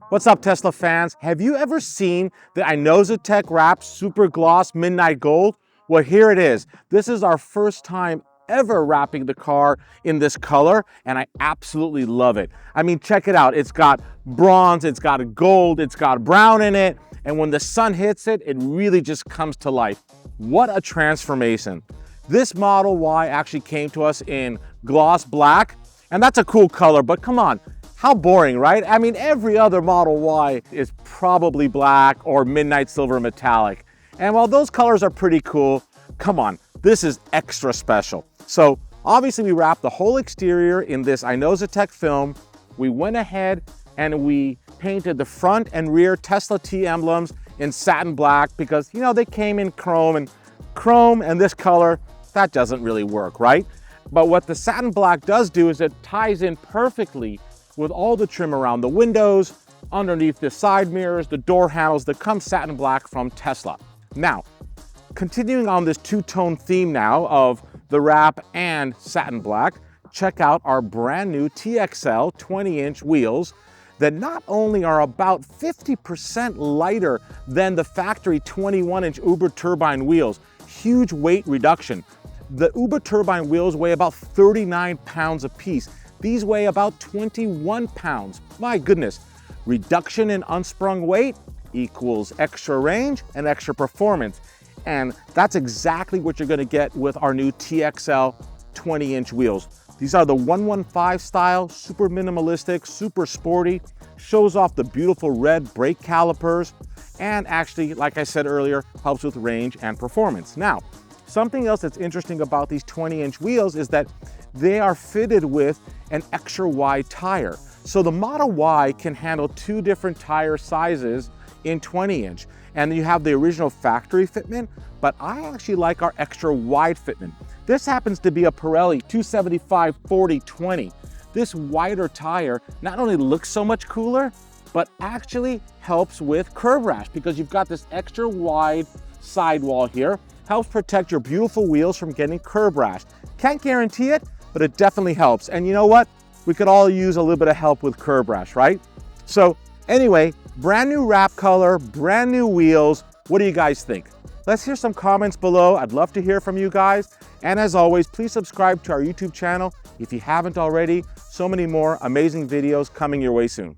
What's up, Tesla fans? Have you ever seen the Inozetek wrap Super Gloss Midnight Gold? Well, here it is. This is our first time ever wrapping the car in this color, and I absolutely love it. I mean, check it out. It's got bronze, it's got gold, it's got brown in it, and when the sun hits it, it really just comes to life. What a transformation. This Model Y actually came to us in gloss black, and that's a cool color, but come on. How boring, right? I mean, every other Model Y is probably black or midnight silver metallic. And while those colors are pretty cool, come on, this is extra special. So obviously we wrapped the whole exterior in this Inozetek film. We went ahead and we painted the front and rear Tesla T emblems in satin black because, you know, they came in chrome and this color, that doesn't really work, right? But what the satin black does do is it ties in perfectly with all the trim around the windows, underneath the side mirrors, the door handles that come satin black from Tesla. Now, continuing on this two-tone theme now of the wrap and satin black, check out our brand new TXL 20-inch wheels that not only are about 50% lighter than the factory 21-inch Uber turbine wheels, huge weight reduction. The Uber turbine wheels weigh about 39 pounds a piece. These weigh about 21 pounds. My goodness, reduction in unsprung weight equals extra range and extra performance. And that's exactly what you're gonna get with our new TXL 20-inch wheels. These are the 115 style, super minimalistic, super sporty, shows off the beautiful red brake calipers, and actually, like I said earlier, helps with range and performance. Now, something else that's interesting about these 20-inch wheels is that they are fitted with an extra wide tire. So the Model Y can handle two different tire sizes in 20-inch. And you have the original factory fitment, but I actually like our extra wide fitment. This happens to be a Pirelli 275/40/20. This wider tire not only looks so much cooler, but actually helps with curb rash because you've got this extra wide sidewall here. Helps protect your beautiful wheels from getting curb rash. Can't guarantee it, but it definitely helps. And you know what? We could all use a little bit of help with curb rash, right? So anyway, brand new wrap color, brand new wheels. What do you guys think? Let's hear some comments below. I'd love to hear from you guys. And as always, please subscribe to our YouTube channel if you haven't already. So many more amazing videos coming your way soon.